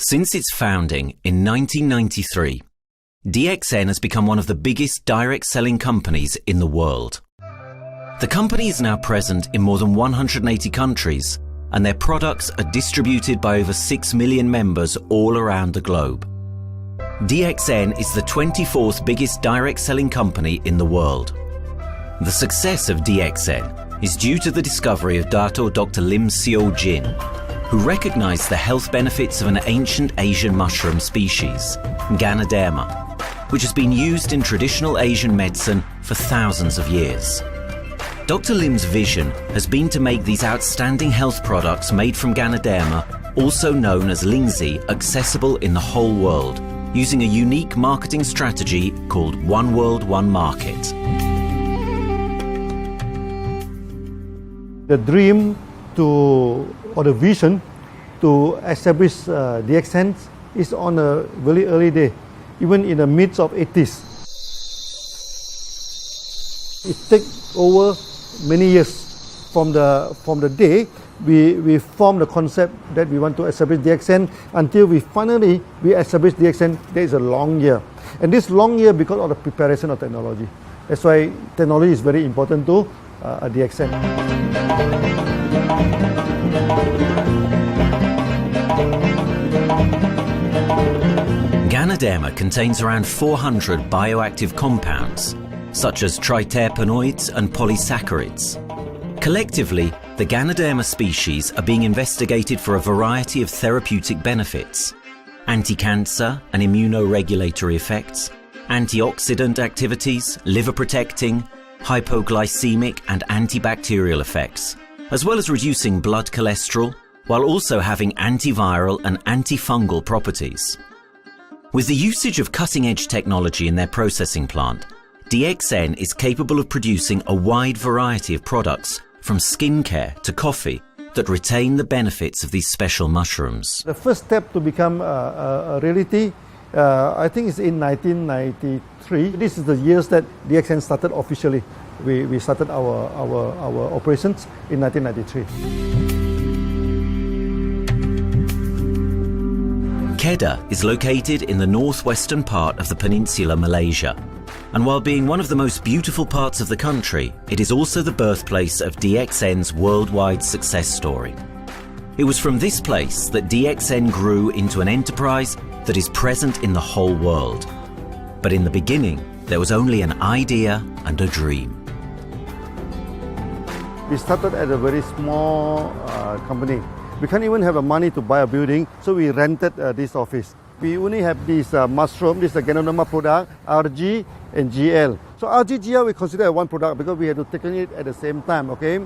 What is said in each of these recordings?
Since its founding in 1993, DXN has become one of the biggest direct selling companies in the world. The company is now present in more than 180 countries, and their products are distributed by over 6 million members all around the globe. DXN is the 24th biggest direct selling company in the world. The success of DXN is due to the discovery of Dr. Lim Seo Jin, who recognized the health benefits of an ancient Asian mushroom species, Ganoderma, which has been used in traditional Asian medicine for thousands of years. Dr. Lim's vision has been to make these outstanding health products made from Ganoderma, also known as Lingzi, accessible in the whole world, using a unique marketing strategy called One World, One Market. The dream or the vision to establish DXN is on a very early day, even in the midst of 80s. It takes over many years from the day we formed the concept that we want to establish DXN until we finally establish DXN. There is a long year, and this long year because of the preparation of technology. That's why technology is very important to DXN. Ganoderma contains around 400 bioactive compounds, such as triterpenoids and polysaccharides. Collectively, the Ganoderma species are being investigated for a variety of therapeutic benefits: anti-cancer and immunoregulatory effects, antioxidant activities, liver protecting, hypoglycemic and antibacterial effects, as well as reducing blood cholesterol, while also having antiviral and antifungal properties. With the usage of cutting-edge technology in their processing plant, DXN is capable of producing a wide variety of products, from skincare to coffee, that retain the benefits of these special mushrooms. The first step to become a reality, I think, is in 1993. This is the years that DXN started officially. We started our operations in 1993. Kedah is located in the northwestern part of the peninsula Malaysia, and while being one of the most beautiful parts of the country, it is also the birthplace of DXN's worldwide success story. It was from this place that DXN grew into an enterprise that is present in the whole world. But in the beginning, there was only an idea and a dream. We started at a very small company. We can't even have the money to buy a building, so we rented this office. We only have this mushroom, this Ganoderma product, RG and GL. So RG, GL we consider one product because we have to take it at the same time, okay?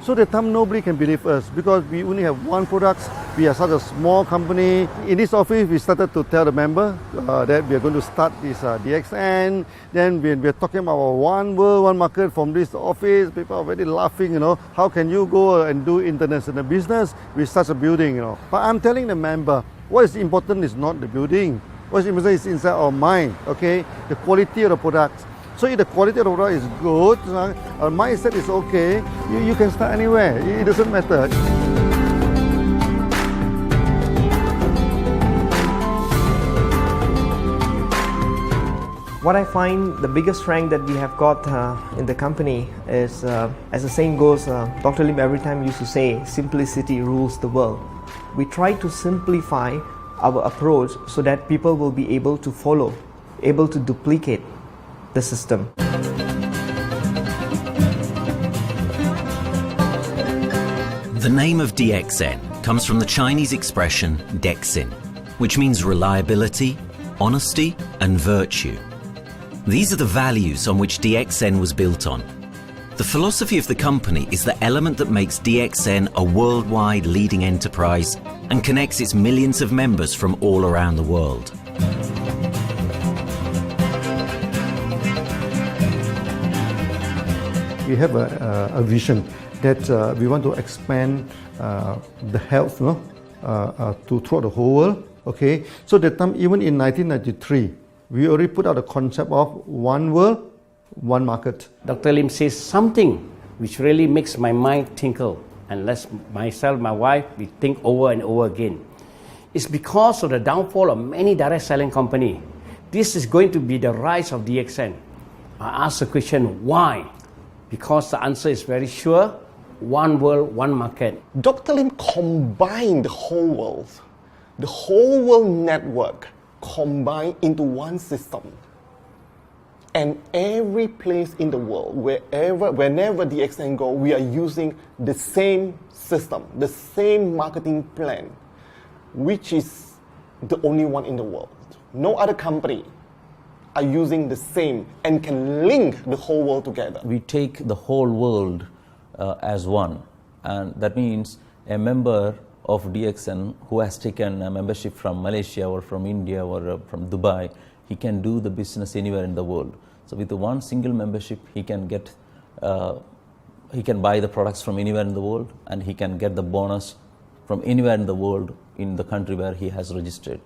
So the time nobody can believe us because we only have one product. We are such a small company. In this office, we started to tell the member that we are going to start this DXN. Then we are talking about one world, one market from this office. People are very laughing, how can you go and do international business with such a building, But I'm telling the member, what is important is not the building. What is important is inside our mind, okay? The quality of the product. So if the quality of the product is good, our mindset is okay, you can start anywhere. It doesn't matter. What I find the biggest strength that we have got in the company is, as the saying goes, Dr. Lim every time used to say, simplicity rules the world. We try to simplify our approach so that people will be able to follow, able to duplicate the system. The name of DXN comes from the Chinese expression DXN, which means reliability, honesty, and virtue. These are the values on which DXN was built on. The philosophy of the company is the element that makes DXN a worldwide leading enterprise and connects its millions of members from all around the world. We have a vision that we want to expand the health to throughout the whole world. Okay, so that time, even in 1993, we already put out the concept of one world, one market. Dr. Lim says something which really makes my mind tinkle and lets myself, my wife, we think over and over again. It's because of the downfall of many direct selling companies. This is going to be the rise of DXN. I ask the question, why? Because the answer is very sure, one world, one market. Dr. Lim combined the whole world network combined into one system. And every place in the world, whenever DXN go, we are using the same system, the same marketing plan, which is the only one in the world. No other company are using the same and can link the whole world together. We take the whole world as one, and that means a member of DXN who has taken a membership from Malaysia or from India or from Dubai, he can do the business anywhere in the world. So with the one single membership, he can get, he can buy the products from anywhere in the world, and he can get the bonus from anywhere in the world in the country where he has registered.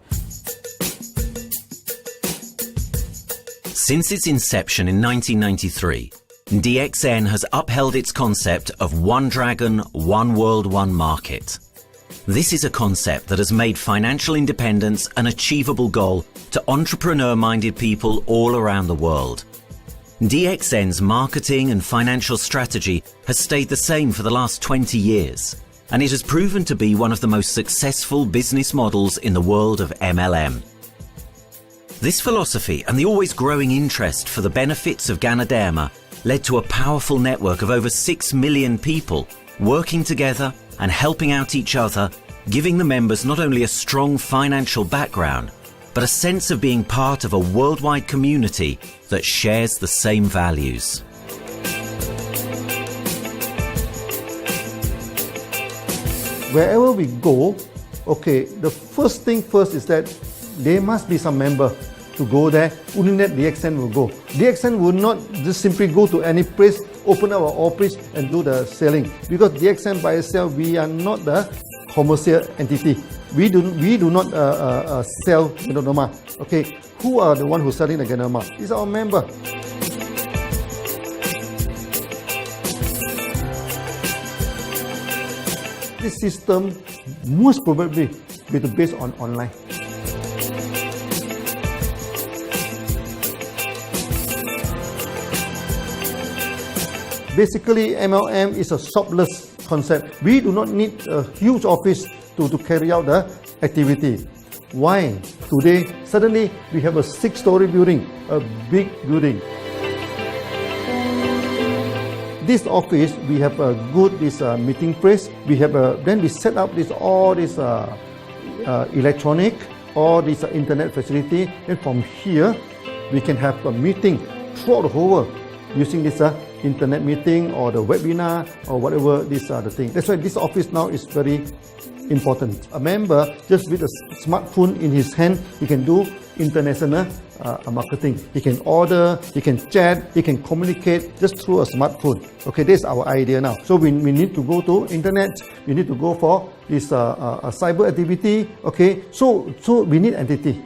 Since its inception in 1993, DXN has upheld its concept of one dragon, one world, one market. This is a concept that has made financial independence an achievable goal to entrepreneur-minded people all around the world. DXN's marketing and financial strategy has stayed the same for the last 20 years, and it has proven to be one of the most successful business models in the world of MLM. This philosophy and the always growing interest for the benefits of Ganoderma led to a powerful network of over 6 million people working together and helping out each other, giving the members not only a strong financial background, but a sense of being part of a worldwide community that shares the same values. Wherever we go, okay, the first thing first is that there must be some member to go there. Only that DXN will go. DXN will not just simply go to any place, open up our office and do the selling. Because DXN by itself, we are not the commercial entity. We do not sell Ganoderma. Okay, who are the one who's selling the Ganoderma? It's our member. This system most probably will be based on online. Basically, MLM is a shopless concept. We do not need a huge office to carry out the activity. Why? Today, suddenly we have a 6-story building, a big building. This office, we have a good meeting place. We have then we set up all this electronic, all this internet facility, and from here we can have a meeting throughout the whole world using this internet meeting or the webinar or whatever these are the things. That's why this office now is very important. A member, just with a smartphone in his hand, he can do international marketing. He can order, he can chat, he can communicate just through a smartphone. Okay, that's our idea now. So we need to go to internet, we need to go for this cyber activity. Okay, so we need entity.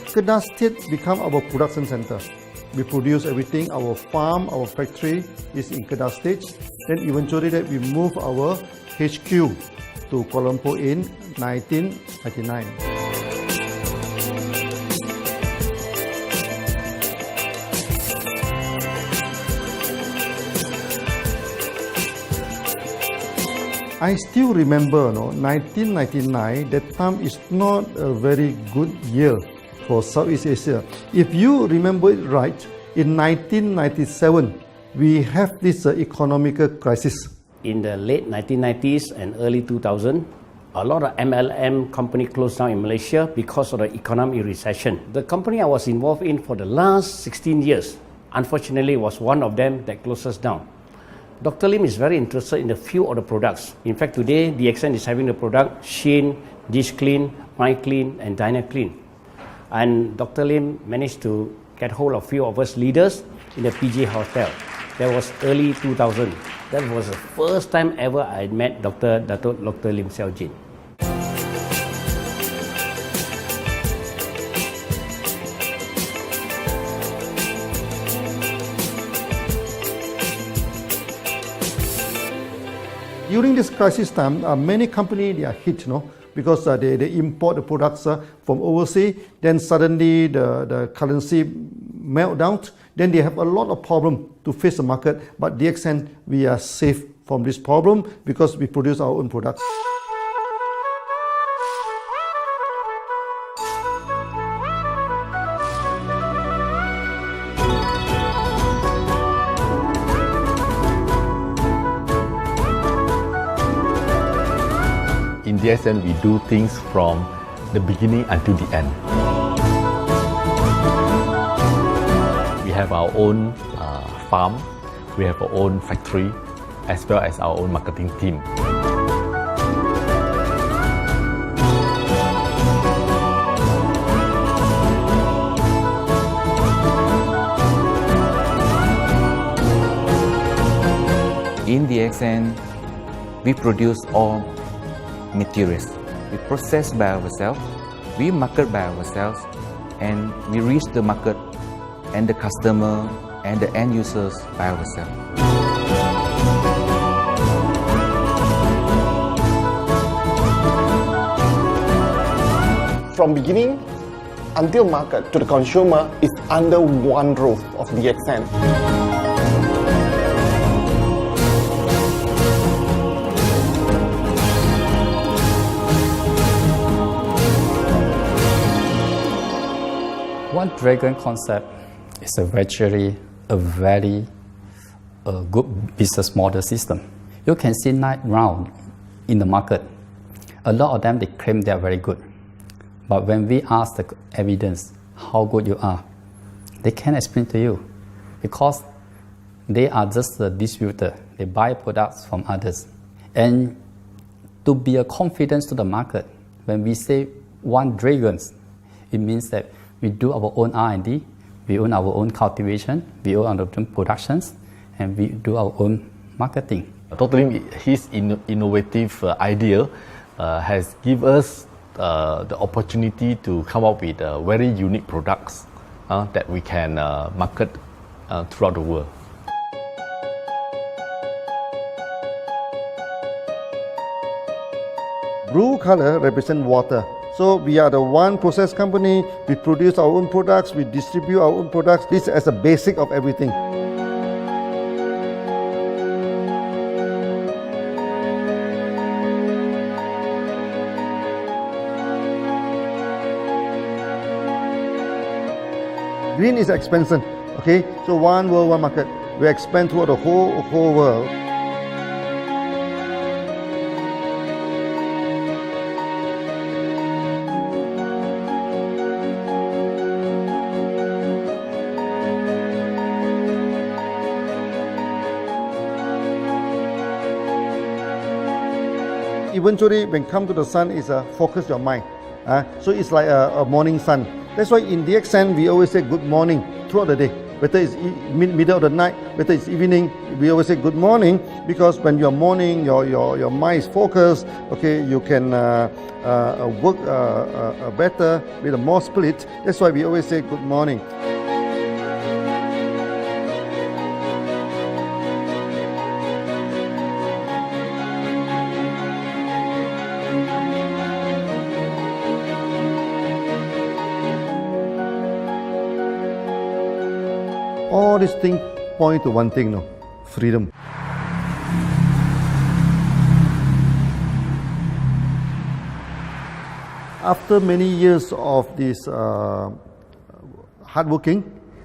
Kedah State become our production center. We produce everything. Our farm, our factory is in Kedah State. Then eventually that we move our HQ to Kuala Lumpur in 1999. I still remember, 1999, that time is not a very good year for Southeast Asia. If you remember it right, in 1997, we have this economic crisis. In the late 1990s and early 2000, a lot of MLM company closed down in Malaysia because of the economic recession. The company I was involved in for the last 16 years, unfortunately, was one of them that closes down. Dr. Lim is very interested in a few of the products. In fact, today, DXN is having the product Sheen, Dish Clean, My Clean, and Diner Clean. And Dr. Lim managed to get hold of a few of us leaders in the PJ Hotel. That was early 2000. That was the first time ever I met Dr. Lim Xiao Jin. During this crisis time, many companies they are hit, because they import the products from overseas. Then suddenly the currency melt down. Then they have a lot of problem to face the market. But DXN, we are safe from this problem because we produce our own products. In DXN, we do things from the beginning until the end. We have our own farm, we have our own factory, as well as our own marketing team. In DXN, we produce all materials. We process by ourselves, we market by ourselves, and we reach the market and the customer and the end users by ourselves. From beginning until market to the consumer is under one roof of DXN. One Dragon concept is actually a very good business model system. You can see 9 rounds in the market. A lot of them, they claim they are very good. But when we ask the evidence how good you are, they can't explain to you because they are just a distributor. They buy products from others. And to be a confidence to the market, when we say One Dragons, it means that we do our own R&D, we own our own cultivation, we own our own productions, and we do our own marketing. Totally, his innovative idea has given us the opportunity to come up with very unique products that we can market throughout the world. Blue color represents water. So we are the one process company, we produce our own products, we distribute our own products. This is a basic of everything. Green is expansion, okay? So one world, one market. We expand throughout the whole world. Eventually, when come to the sun, is focus your mind. So it's like a morning sun. That's why in DXN, we always say good morning throughout the day. Whether it's middle of the night, whether it's evening, we always say good morning because when you're morning, your mind is focused. Okay, you can work better with a more split. That's why we always say good morning. All these things point to one thing, freedom. After many years of this hard working,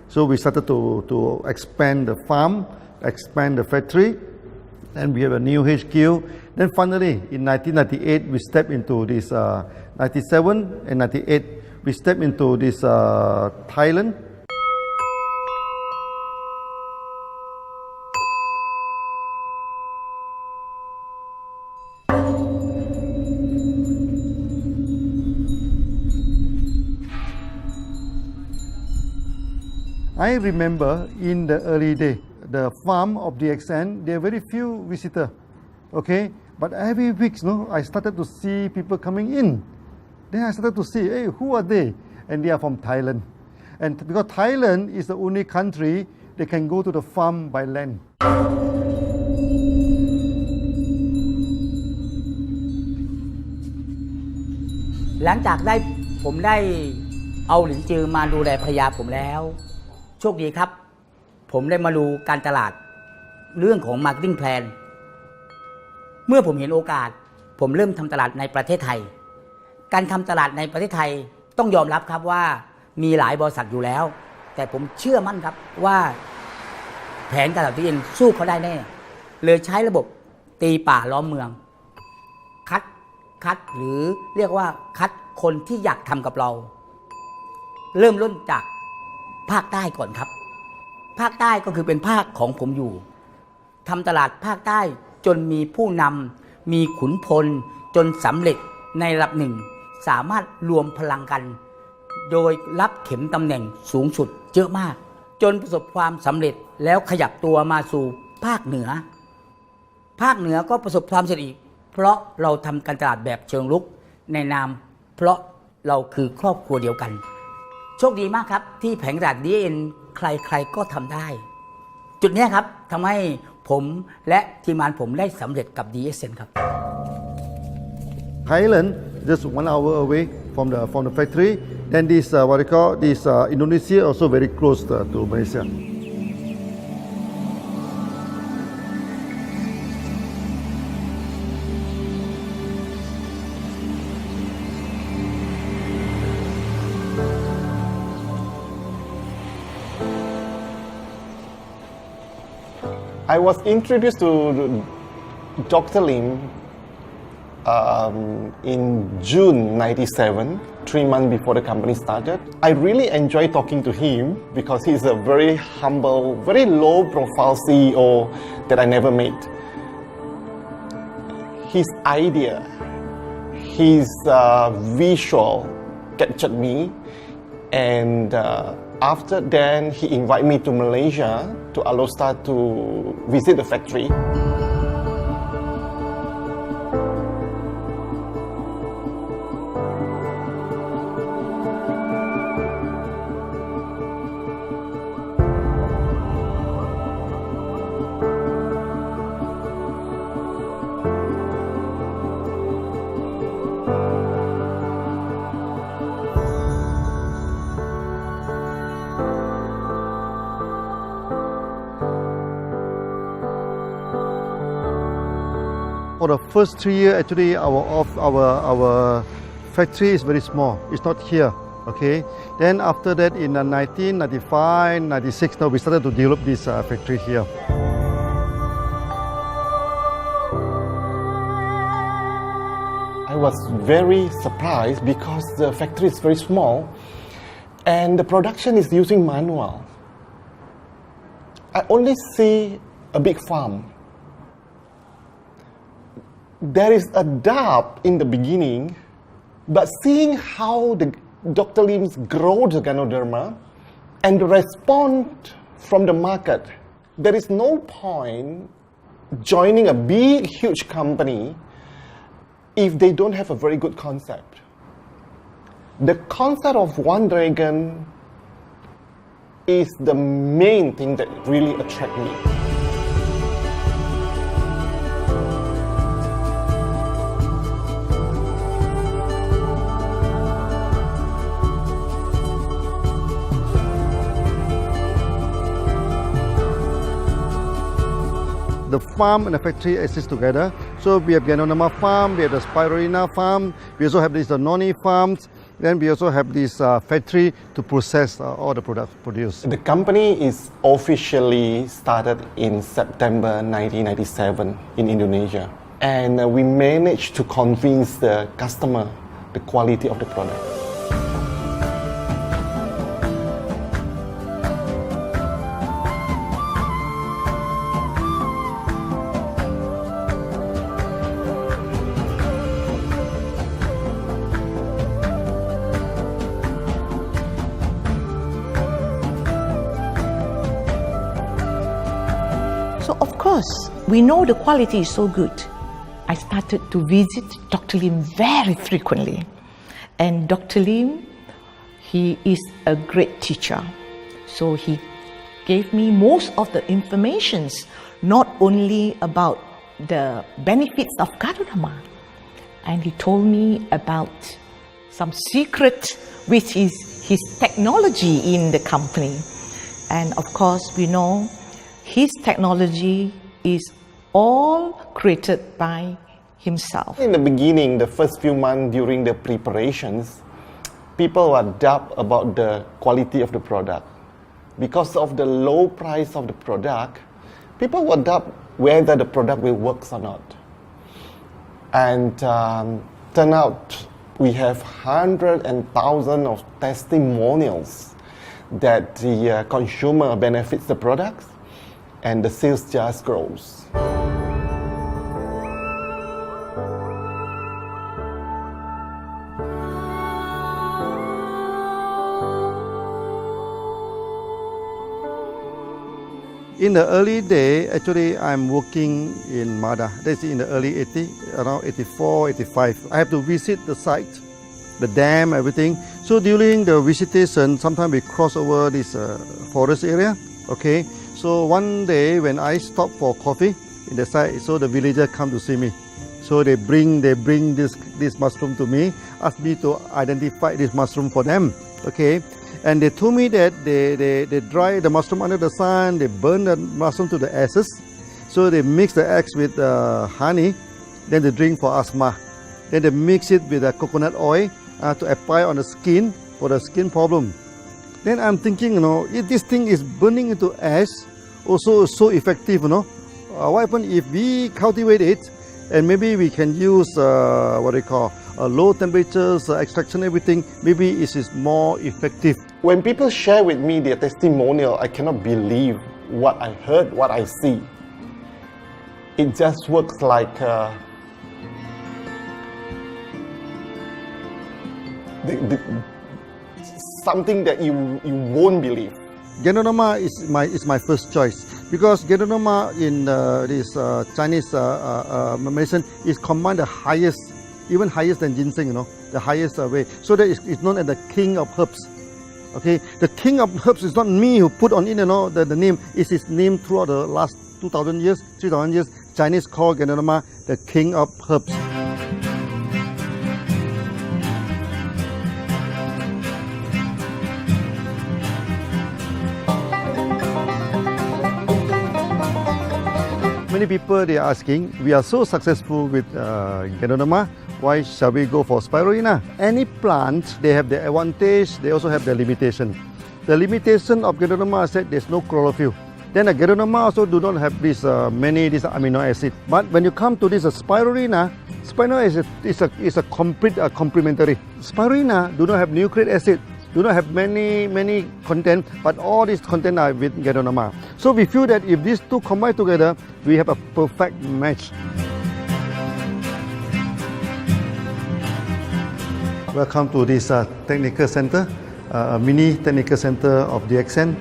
so we started to expand the farm, expand the factory, and we have a new HQ. Then finally, in 1998, we stepped into this, 97 and 98, we stepped into this Thailand. I remember in the early day, the farm of DXN, there are very few visitors, okay? But every week, I started to see people coming in. Then I started to see, hey, who are they? And they are from Thailand. And because Thailand is the only country they can go to the farm by land. หลังจากผมได้เอาหลินจือมาดูแลภรรยาผมแล้วโชคดีครับผมได้มาดูการตลาดเรื่องของ Marketing Plan เมื่อผมเห็นโอกาสผมเริ่มทำตลาดในประเทศไทยการทำตลาดในประเทศไทยต้องยอมรับครับว่ามีหลายบริษัทอยู่แล้วแต่ผมเชื่อมั่นครับว่าแผนการตลาดที่เอ็นสู้เขาได้แน่เลยใช้ระบบตีป่าล้อมเมืองคัดหรือเรียกว่าคัดคนที่อยากทำกับเราเริ่มต้นจากภาคใต้ก่อนครับภาคใต้ก็คือเป็นภาคของผมอยู่ทำตลาดภาคใต้จนมีผู้นำมีขุนพลจนสำเร็จในระดับหนึ่งสามารถรวมพลังกันโดยรับเข็มตำแหน่งสูงสุดเยอะมากจนประสบความสำเร็จแล้วขยับตัวมาสู่ภาคเหนือก็ประสบความสำเร็จอีกเพราะเราทำการตลาดแบบเชิงรุกในนามเพราะเราคือครอบครัวเดียวกันโชคดีมากครับที่แผงตลาด DXN ใครๆก็ทำได้จุดนี้ครับทำให้ผมและทีมงานผมได้สำเร็จกับ DXN ครับ Thailand just 1 hour away from the factory. Then this what they call this Indonesia also very close to Malaysia. I was introduced to Dr. Lim in June 97, 3 months before the company started. I really enjoy talking to him because he's a very humble, very low-profile CEO that I never met. His idea, his visual captured me, and after then he invited me to Malaysia to Alostar to visit the factory. For the first 3 years, actually, our factory is very small. It's not here, okay. Then after that, in 1995, 96, now we started to develop this factory here. I was very surprised because the factory is very small and the production is using manual. I only see a big farm. There is a doubt in the beginning, but seeing how Dr. Lim's grow the Ganoderma and the response from the market, there is no point joining a big, huge company if they don't have a very good concept. The concept of One Dragon is the main thing that really attracts me. The farm and the factory exist together. So we have Ganoderma farm, we have the Spirulina farm, we also have these noni farms, then we also have this factory to process all the products produced. The company is officially started in September 1997 in Indonesia. And we managed to convince the customer the quality of the product. because we know the quality is so good, I started to visit Dr. Lim very frequently. And Dr. Lim, he is a great teacher. So he gave me most of the informations, not only about the benefits of Ganoderma, and he told me about some secret, which is his technology in the company. And of course, we know his technology is all created by himself. In the beginning, the first few months during the preparations, people were doubt about the quality of the product. Because of the low price of the product, people were doubt whether the product will work or not. And turn out we have hundreds and thousands of testimonials that the consumer benefits the products and the sales just grows. In the early day, actually, I'm working in Mada. That's in the early 80s, around 84, 85. I have to visit the site, the dam, everything. So during the visitation, sometimes we cross over this forest area. Okay. So one day when I stop for coffee in the site, so the villager come to see me. So they bring this mushroom to me, ask me to identify this mushroom for them. Okay. And they told me that they dry the mushroom under the sun, they burn the mushroom to the ashes. So they mix the eggs with honey, then they drink for asthma. Then they mix it with coconut oil to apply on the skin for the skin problem. Then I'm thinking, if this thing is burning into ash, also so effective, what happens if we cultivate it and maybe we can use low temperatures, extraction, everything, maybe it is more effective. When people share with me their testimonial, I cannot believe what I heard, what I see. It just works like something that you won't believe. Ganoderma is my first choice because Ganoderma in this Chinese medicine is combined the highest, even higher than ginseng, the highest way. So that it's known as the king of herbs. Okay, the king of herbs is not me who put on it, the name. It's his name throughout the last 2,000 years, 3,000 years. Chinese call Ganoderma the king of herbs. Many people they are asking, we are so successful with Ganoderma, why shall we go for spirulina? Any plant, they have their advantage, they also have their limitation. The limitation of Ganoderma is that there's no chlorophyll. Then the Ganoderma also do not have this many amino acid. But when you come to this spirulina is a complete complementary. Spirulina do not have nucleic acid, do not have many content, but all these content are with Ganoderma. So we feel that if these two combine together, we have a perfect match. Welcome to this technical center, a mini technical center of DXN.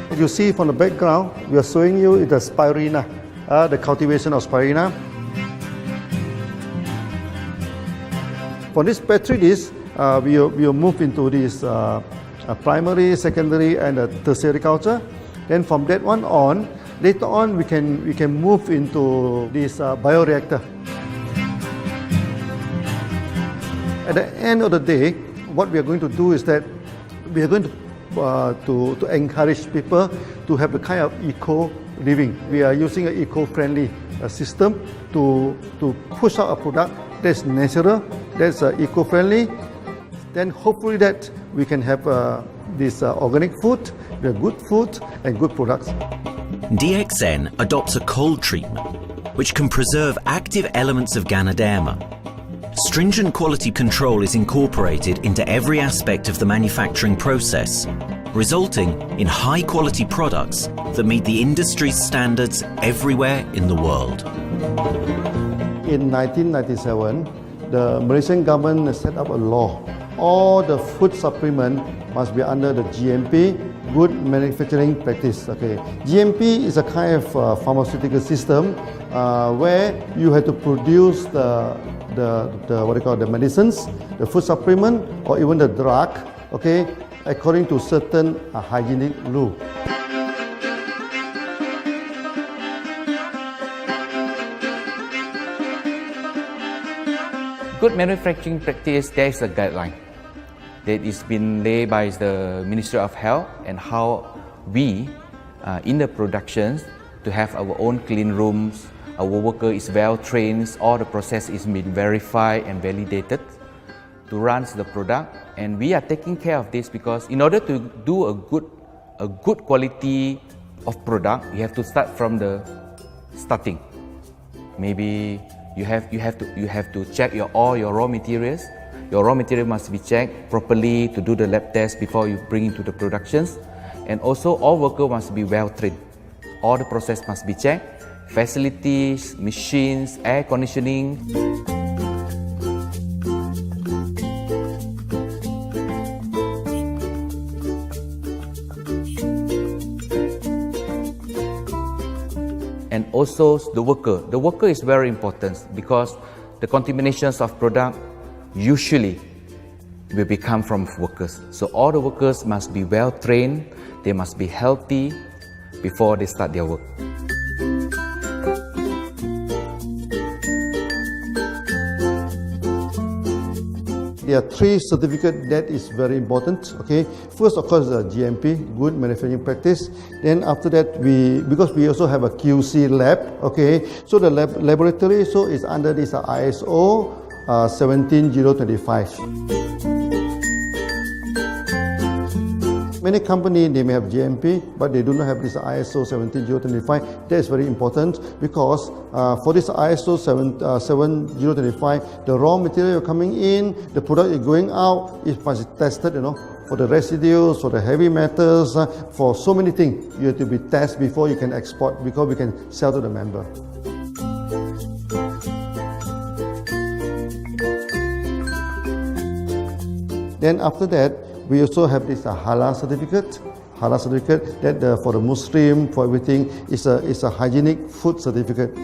As you see from the background, we are showing you the spirulina, the cultivation of spirulina. For this petri dish, we will move into this primary, secondary, and tertiary culture. Then from that one on, later on we can move into this bioreactor. At the end of the day, what we are going to do is that we are going to encourage people to have the kind of eco living. We are using an eco-friendly system to push out a product that's natural, that's eco-friendly. Then hopefully that we can have this organic food, the good food and good products. DXN adopts a cold treatment which can preserve active elements of Ganoderma. Stringent quality control is incorporated into every aspect of the manufacturing process, resulting in high-quality products that meet the industry's standards everywhere in the world. In 1997, the Malaysian government set up a law all the food supplement must be under the GMP, Good Manufacturing Practice. Okay, GMP is a kind of pharmaceutical system where you have to produce the what they call the medicines, the food supplement, or even the drug. Okay, according to certain hygienic rule. Good manufacturing practice, there is a guideline that is been laid by the Ministry of Health and how we in the productions to have our own clean rooms, our worker is well trained, all the process is been verified and validated to run the product, and we are taking care of this because in order to do a good quality of product, you have to start from the starting. Maybe you have to check all your raw materials. Your raw material must be checked properly to do the lab test before you bring into the productions. And also all workers must be well trained. All the process must be checked. Facilities, machines, air conditioning. And also the worker. The worker is very important because the contaminations of product usually will become from workers. So all the workers must be well trained, they must be healthy before they start their work. There are three certificates that is very important. Okay, first of course the GMP, Good Manufacturing Practice. Then after that because we also have a QC lab. Okay, so the laboratory is under this ISO 17025. Many companies, they may have GMP, but they do not have this ISO 17025. That is very important because for this ISO 7025, the raw material coming in, the product is going out, it must be tested, for the residues, for the heavy metals, for so many things. You have to be tested before you can export, because we can sell to the member. Then after that, we also have this halal certificate. Halal certificate that for the Muslim, for everything, is a hygienic food certificate.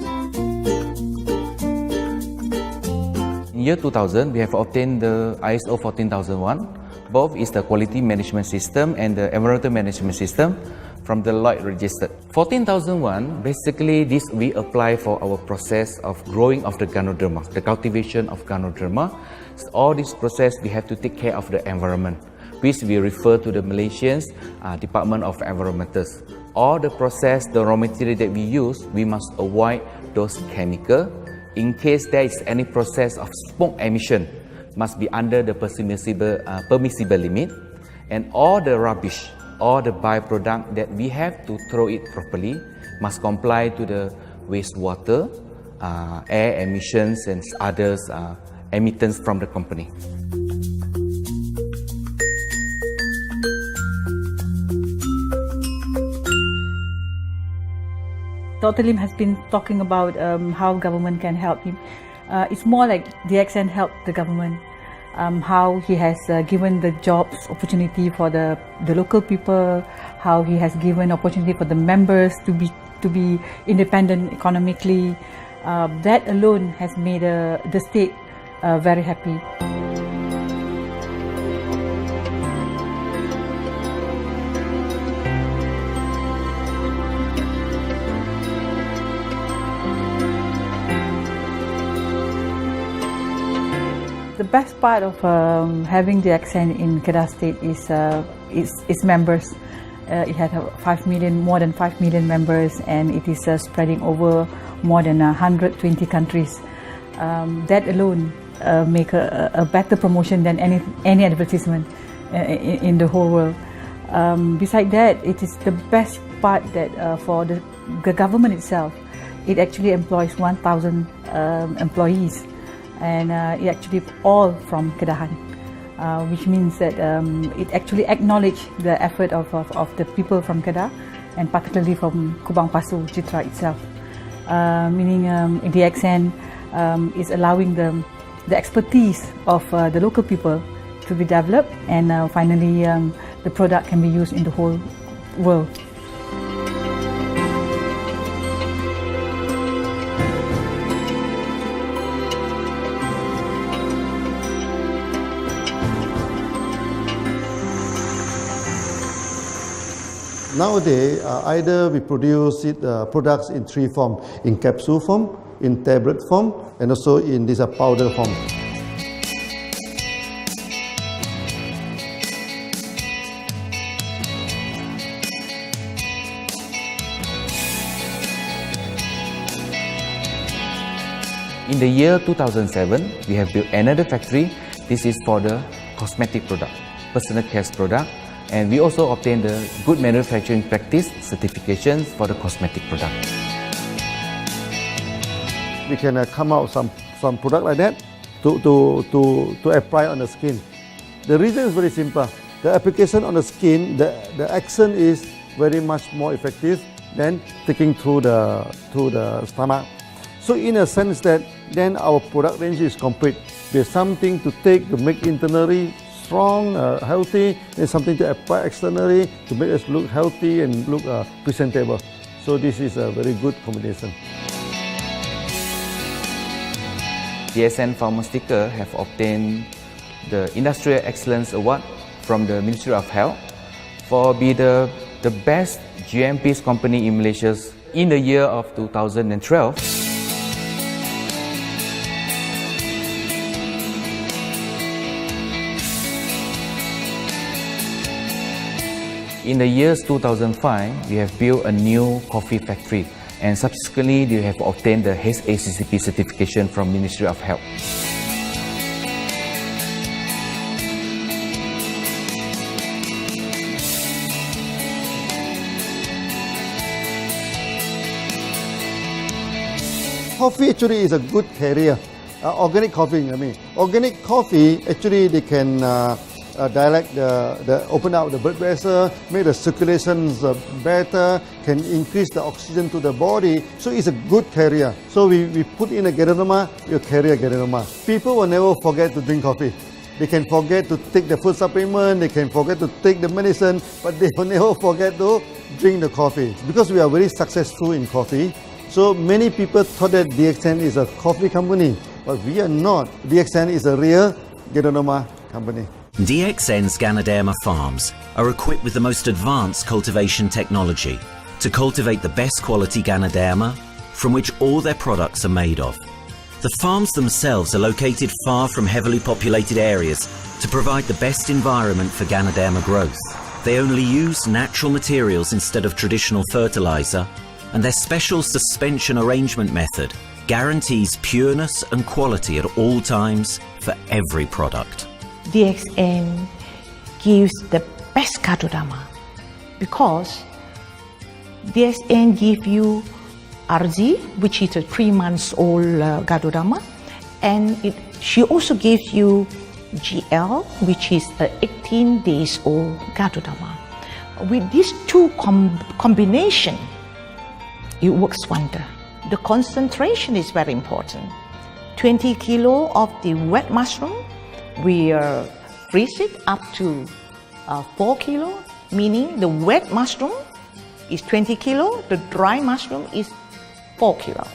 In year 2000, we have obtained the ISO 14001. Both is the quality management system and the environmental management system from the Lloyd registered. 14001, basically this we apply for our process of growing of the Ganoderma, the cultivation of Ganoderma. So all this process we have to take care of the environment, which we refer to the Malaysians Department of Environmentals. All the process, the raw material that we use, we must avoid those chemicals. In case there is any process of smoke emission, must be under the permissible limit, and all the rubbish, all the byproduct that we have to throw it properly must comply to the wastewater, air emissions and others emittance from the company. Dr. Lim has been talking about how government can help him. It's more like DXN helped the government, how he has given the jobs opportunity for the local people, how he has given opportunity for the members to be independent economically. That alone has made the state very happy. The best part of having DXN in Kedah State is its members. It has more than 5 million members, and it is spreading over more than 120 countries. That alone make a better promotion than any advertisement in the whole world. Besides that, it is the best part that for the government itself, it actually employs 1,000 employees. And it actually all from Kedahan, which means that it actually acknowledges the effort of the people from Kedah, and particularly from Kubang Pasu Citra itself. Meaning DXN is allowing the expertise of the local people to be developed, and finally the product can be used in the whole world. Nowadays, either we produce products in three forms: in capsule form, in tablet form, and also in this powder form. In the year 2007, we have built another factory. This is for the cosmetic product, personal care product, and we also obtained the Good Manufacturing Practice certifications for the cosmetic product. We can come out some product like that to apply on the skin. The reason is very simple. The application on the skin, the action is very much more effective than taking through the stomach. So in a sense that then our product range is complete. There's something to take to make internally strong, healthy, and something to apply externally to make us look healthy and look presentable. So this is a very good combination. DXN Pharmaceutical have obtained the Industrial Excellence Award from the Ministry of Health for being the best GMP company in Malaysia in the year of 2012. In the years 2005, we have built a new coffee factory, and subsequently we have obtained the HACCP certification from Ministry of Health. Coffee actually is a good carrier. Organic coffee, Organic coffee, actually they can dilate open up the blood vessel, make the circulation better, can increase the oxygen to the body. So it's a good carrier. So we put in a Ganoderma, you carry a Ganoderma. People will never forget to drink coffee. They can forget to take the food supplement, they can forget to take the medicine, but they will never forget to drink the coffee. Because we are very successful in coffee, so many people thought that DXN is a coffee company, but we are not. DXN is a real Ganoderma company. DXN's Ganoderma farms are equipped with the most advanced cultivation technology to cultivate the best quality Ganoderma from which all their products are made of. The farms themselves are located far from heavily populated areas to provide the best environment for Ganoderma growth. They only use natural materials instead of traditional fertilizer, and their special suspension arrangement method guarantees pureness and quality at all times for every product. DXN gives the best Ganoderma because DXN gives you RG, which is a 3 months old Ganoderma, and she also gives you GL, which is a 18 days old Ganoderma. With these two combination, it works wonder. The concentration is very important. 20 kilo of the wet mushroom, we freeze it up to 4 kilo, meaning the wet mushroom is 20 kilo, the dry mushroom is 4 kilo.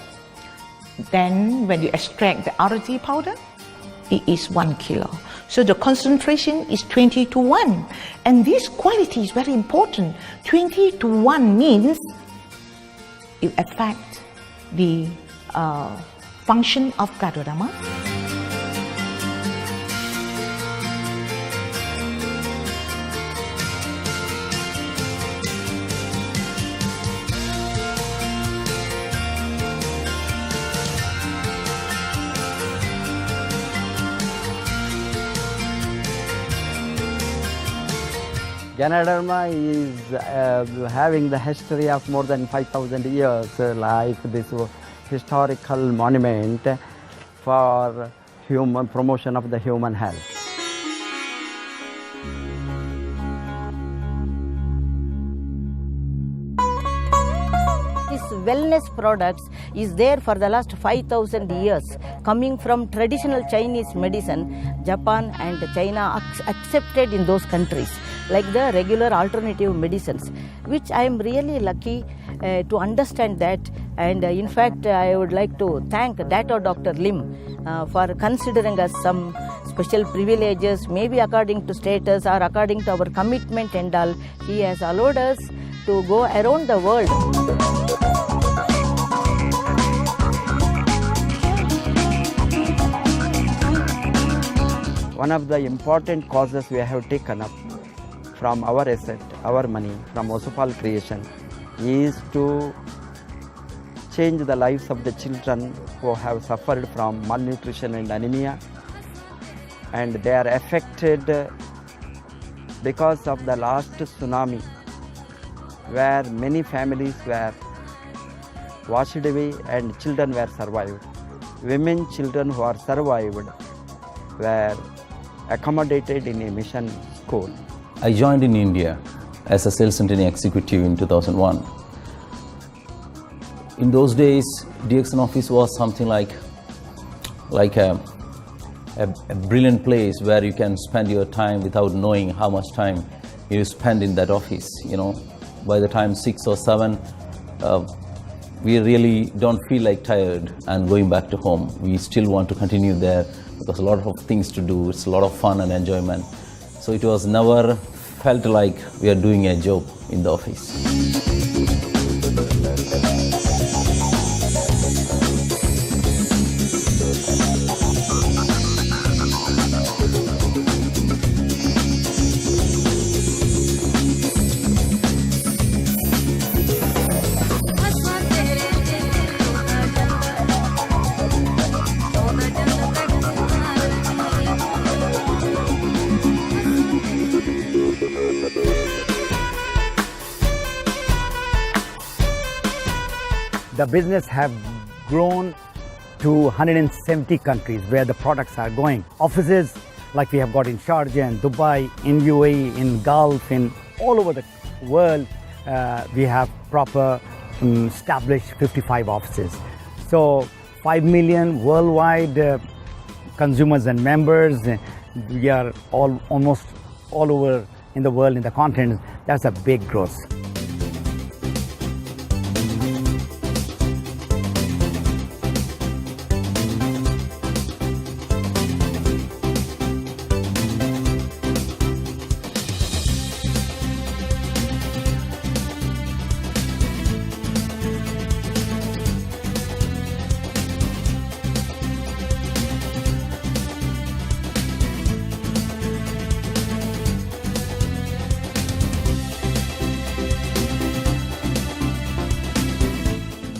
Then when you extract the RG powder, it is 1 kilo. So the concentration is 20 to 1. And this quality is very important. 20 to 1 means it affects the function of Ganoderma. Ganoderma is having the history of more than 5,000 years, like this historical monument for human promotion of the human health. It's wellness products is there for the last 5,000 years, coming from traditional Chinese medicine. Japan and China accepted in those countries, like the regular alternative medicines, which I am really lucky to understand that. And in fact, I would like to thank Dr. Lim for considering us some special privileges, maybe according to status or according to our commitment and all. He has allowed us to go around the world. One of the important causes we have taken up from our asset, our money, from Osopal creation, is to change the lives of the children who have suffered from malnutrition and anemia, and they are affected because of the last tsunami, where many families were washed away and children were survived. Women, children who are survived were accommodated in a mission school. I joined in India as a sales and training executive in 2001. In those days, DXN office was something like a brilliant place where you can spend your time without knowing how much time you spend in that office. You know, by the time 6 or 7, we really don't feel like tired and going back to home. We still want to continue there because a lot of things to do. It's a lot of fun and enjoyment. So it was never felt like we are doing a job in the office. The business have grown to 170 countries where the products are going. Offices like we have got in Sharjah and Dubai, in UAE, in Gulf, in all over the world, we have proper established 55 offices. So 5 million worldwide consumers and members. We are almost all over in the world, in the continent. That's a big growth.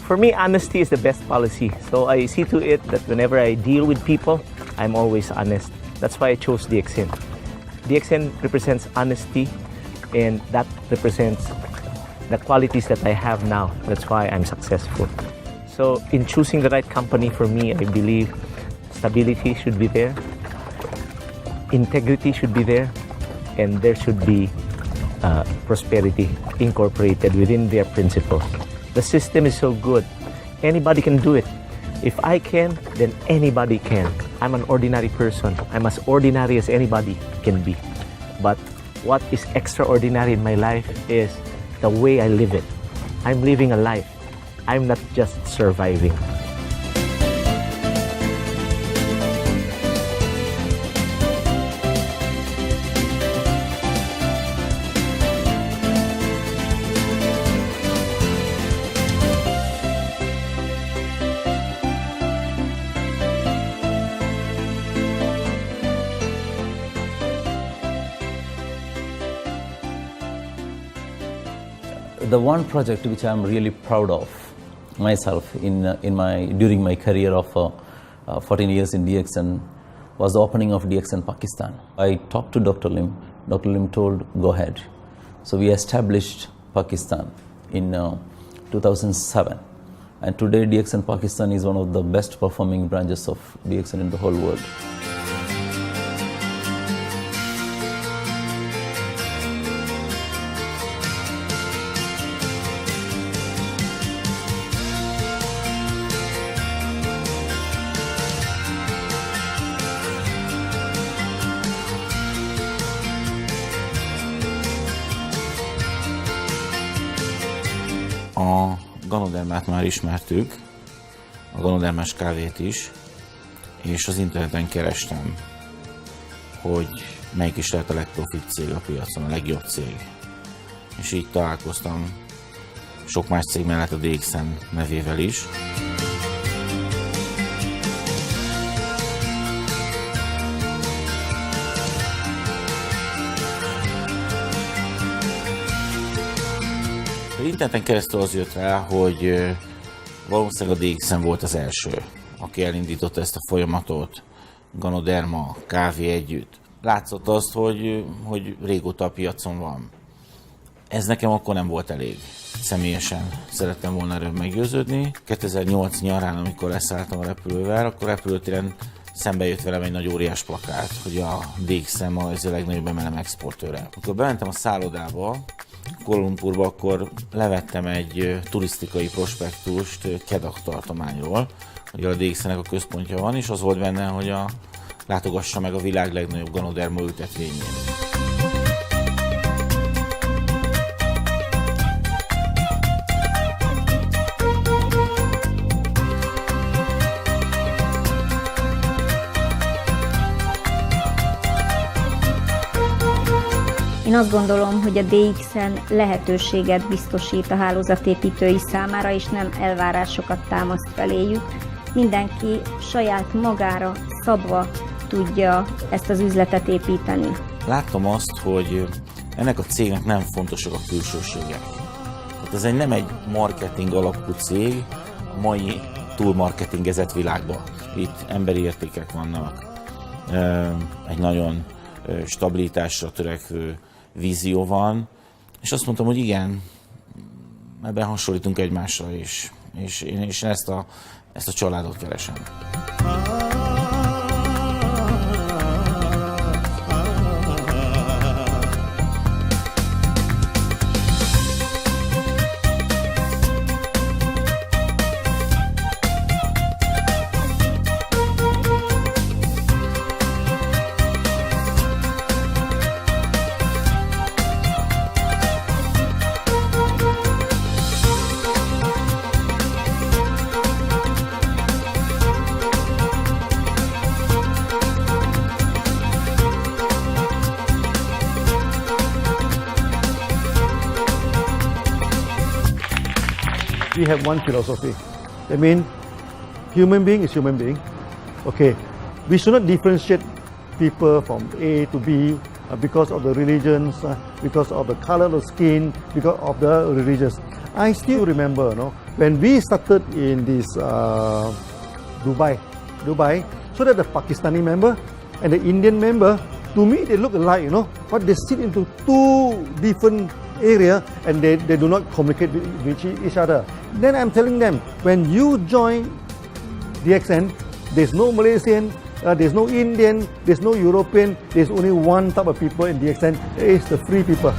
For me, honesty is the best policy. So I see to it that whenever I deal with people, I'm always honest. That's why I chose DXN. DXN represents honesty, and that represents the qualities that I have now. That's why I'm successful. So in choosing the right company for me, I believe stability should be there, integrity should be there, and there should be prosperity incorporated within their principles. The system is so good. Anybody can do it. If I can, then anybody can. I'm an ordinary person. I'm as ordinary as anybody can be. But what is extraordinary in my life is the way I live it. I'm living a life. I'm not just surviving. The one project which I'm really proud of myself during my career of 14 years in DXN was the opening of DXN Pakistan. I talked to Dr. Lim. Dr. Lim told, go ahead. So we established Pakistan in 2007. And today DXN Pakistan is one of the best performing branches of DXN in the whole world. A Ganodermát már ismertük, a ganodermás kávét is, és az interneten kerestem, hogy melyik is lehet a legprofit cég a piacon, a legjobb cég. És így találkoztam sok más cég mellett a DXN nevével is. Az interneten keresztül az jött rá, hogy valószínűleg a DXN volt az első, aki elindította ezt a folyamatot, Ganoderma, kávé együtt. Látszott azt, hogy régóta a piacon van. Ez nekem akkor nem volt elég. Személyesen szerettem volna erről meggyőződni. 2008 nyarán, amikor leszálltam a repülővel, akkor repülőtéren szembe jött velem egy nagy óriás plakát, hogy a DXN ma ez a legnagyobb MLM exportőre. Amikor bementem a szállodába, Kuala Lumpurba, akkor levettem egy turisztikai prospektust Kedah tartományról, hogy a DXN-nek a központja van, és az volt benne, hogy látogassa meg a világ legnagyobb ganoderma ültetvényét. Én azt gondolom, hogy a DXN lehetőséget biztosít a hálózatépítői számára, és nem elvárásokat támaszt feléjük. Mindenki saját magára szabva tudja ezt az üzletet építeni. Láttam azt, hogy ennek a cégnek nem fontosak a külsőségek. Tehát ez nem egy marketing alapú cég a mai túlmarketingezett világban. Itt emberi értékek vannak, egy nagyon stabilitásra törekvő vízió van, és azt mondtam, hogy igen, ebben hasonlítunk egymásra is, és én ezt a családot keresem. We have one philosophy. I mean, human being is human being. Okay, we should not differentiate people from A to B because of the religions, because of the color of the skin, because of the religions. I still remember, when we started in this Dubai, so that the Pakistani member and the Indian member, to me they look alike, but they sit into two different area and they do not communicate with each other. Then I'm telling them, when you join DXN, there's no Malaysian, there's no Indian, there's no European, there's only one type of people in DXN, it's the free people.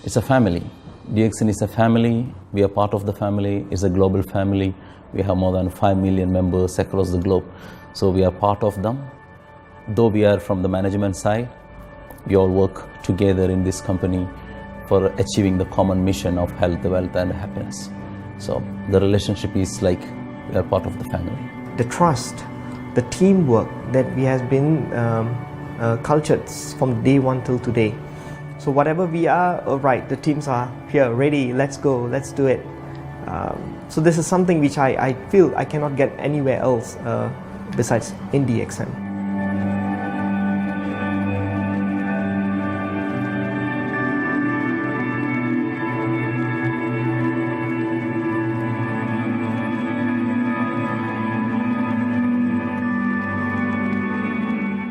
It's a family. DXN is a family. We are part of the family. It's a global family. We have more than 5 million members across the globe. So we are part of them. Though we are from the management side, we all work together in this company for achieving the common mission of health, wealth and happiness. So the relationship is like we are part of the family. The trust, the teamwork that we have been cultured from day one till today. So whatever we are, right, the teams are here, ready, let's go, let's do it. So this is something which I feel I cannot get anywhere else besides in DXN.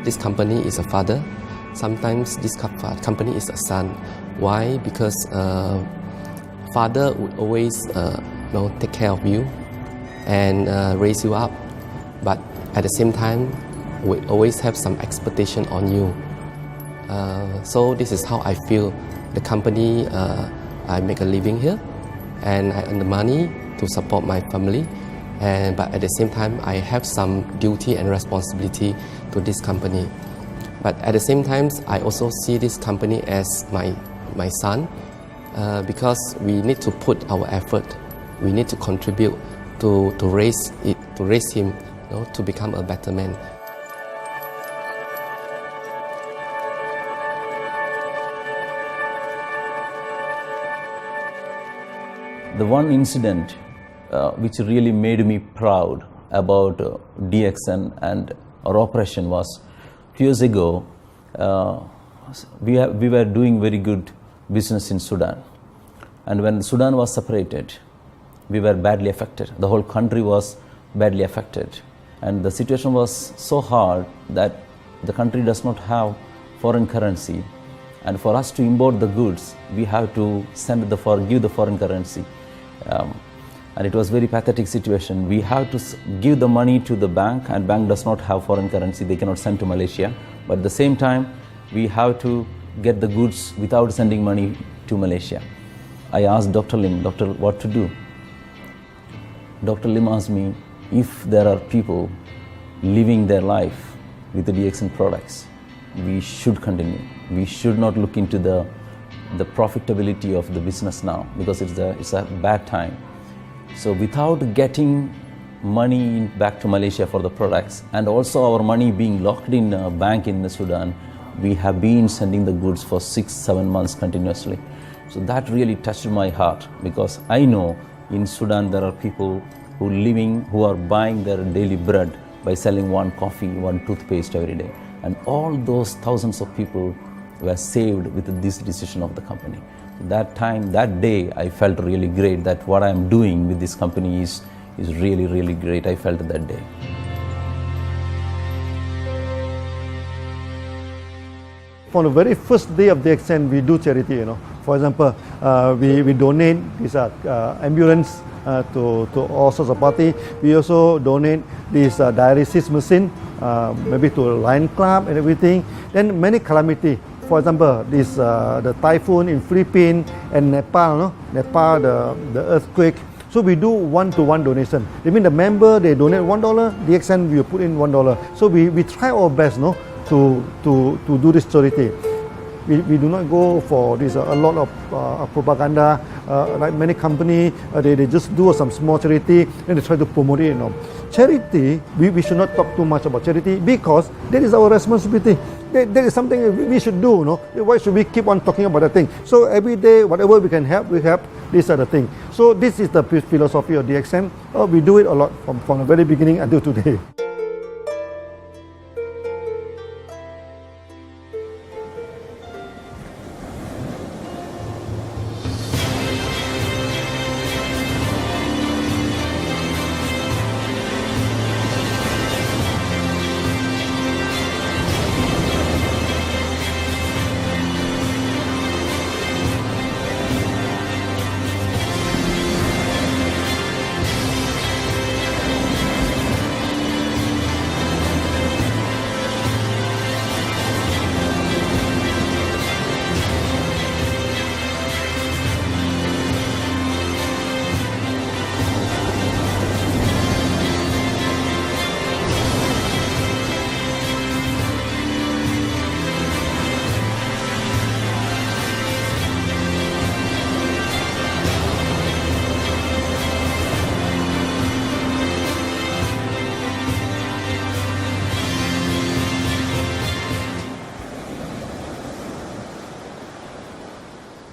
This company is a father. Sometimes this company is a son. Why? Because father would always take care of you, and raise you up. But at the same time, we always have some expectation on you. So this is how I feel. The company, I make a living here, and I earn the money to support my family. But at the same time, I have some duty and responsibility to this company. But at the same time, I also see this company as my son, because we need to put our effort. We need to contribute to raise him, to become a better man. The one incident which really made me proud about DXN and our operation was 2 years ago. We were doing very good business in Sudan, and when Sudan was separated, we were badly affected. The whole country was badly affected, and the situation was so hard that the country does not have foreign currency, and for us to import the goods, we have to give the foreign currency. And it was very pathetic situation. We have to give the money to the bank, and bank does not have foreign currency. They cannot send to Malaysia. But at the same time, we have to get the goods without sending money to Malaysia. I asked Dr. Lim, "Doctor, what to do?" Dr. Lim asked me, if there are people living their life with the DXN products, we should continue. We should not look into the profitability of the business now, because it's a bad time. So without getting money back to Malaysia for the products, and also our money being locked in a bank in Sudan, we have been sending the goods for 6-7 months continuously. So that really touched my heart, because I know in Sudan there are people who are buying their daily bread by selling one coffee, one toothpaste every day. And all those thousands of people were saved with this decision of the company. That day, I felt really great that what I'm doing with this company is really, really great. I felt that day. On the very first day of DXN, we do charity. For example, we donate this ambulance to all sorts of party. We also donate this dialysis machine, maybe to Lion Club and everything. Then many calamity. For example, the typhoon in Philippines and Nepal, the earthquake. So we do one-to-one donation. I mean, the member, they donate $1, DXN will put in $1. So we try our best, to do this charity. We do not go for this a lot of propaganda, like many companies. They just do some small charity and they try to promote it. Charity, we should not talk too much about charity, because that is our responsibility. That is something we should do. Why should we keep on talking about that thing? So every day, whatever we can help, we help. These are the things. So this is the philosophy of DXN. We do it a lot from the very beginning until today.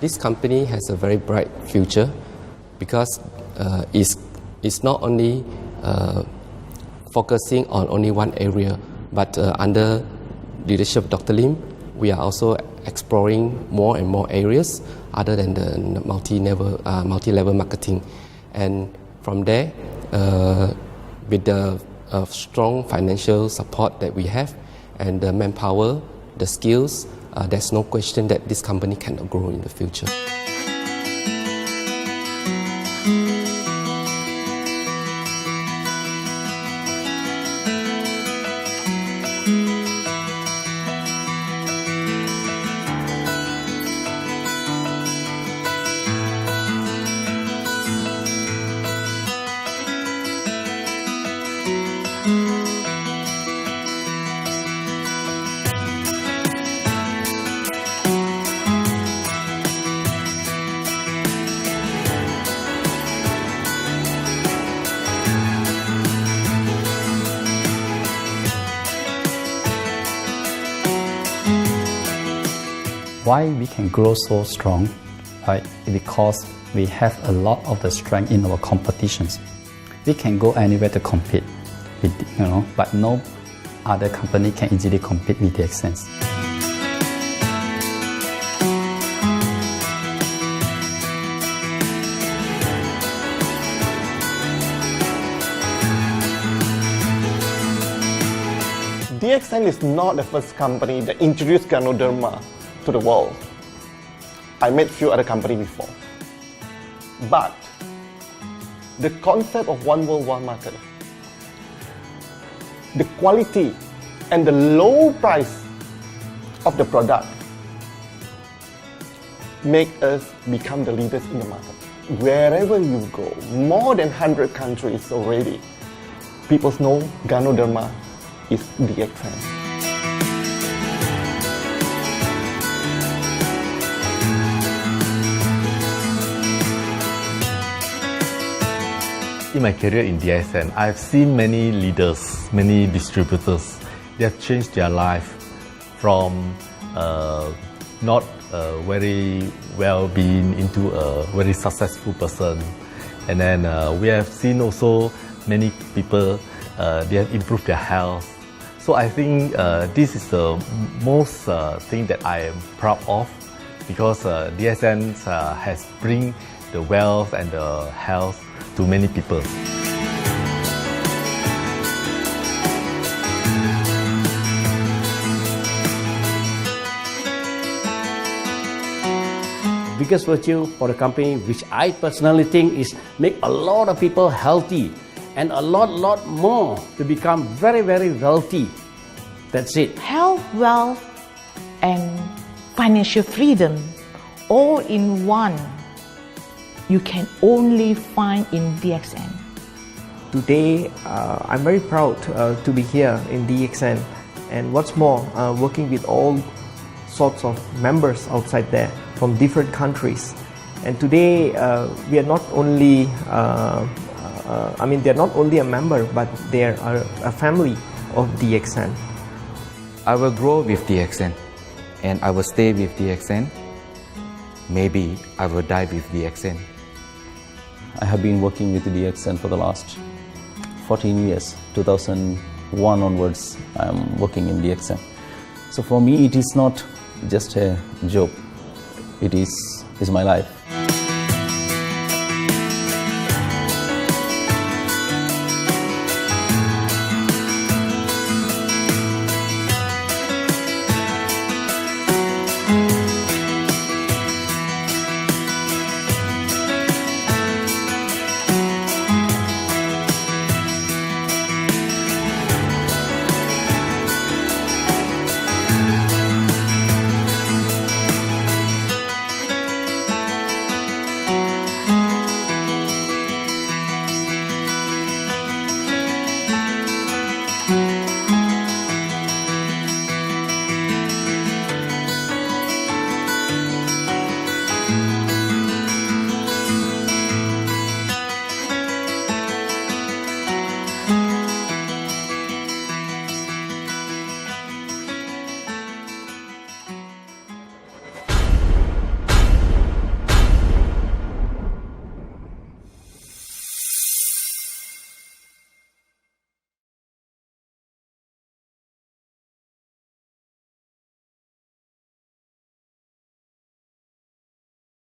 This company has a very bright future, because it's not only focusing on only one area, but under leadership of Dr. Lim, we are also exploring more and more areas other than the multi-level marketing. And from there, with the strong financial support that we have and the manpower, the skills, there's no question that this company cannot grow in the future. One Why we can grow so strong? Right? Because we have a lot of the strength in our competitions. We can go anywhere to compete, but no other company can easily compete with DXN. DXN is not the first company that introduced Ganoderma to the world. I met few other companies before. But the concept of one world, one market, the quality and the low price of the product make us become the leaders in the market. Wherever you go, more than 100 countries already, people know Ganoderma is DXN. In my career in DXN, I've seen many leaders, many distributors. They have changed their life from not very well-being into a very successful person. And then we have seen also many people, they have improved their health. So I think this is the most thing that I am proud of, because DXN has bring the wealth and the health to many people. Biggest virtue for the company, which I personally think is make a lot of people healthy and a lot more to become very wealthy. That's it. Health, wealth, and financial freedom all in one. You can only find in DXN. Today, I'm very proud to be here in DXN, and what's more, working with all sorts of members outside there from different countries. And today, we are not only, they're not only a member, but they are a family of DXN. I will grow with DXN, and I will stay with DXN. Maybe I will die with DXN. I have been working with DXN for the last 14 years. 2001 onwards, I am working in DXN. So for me, it is not just a job. It is my life.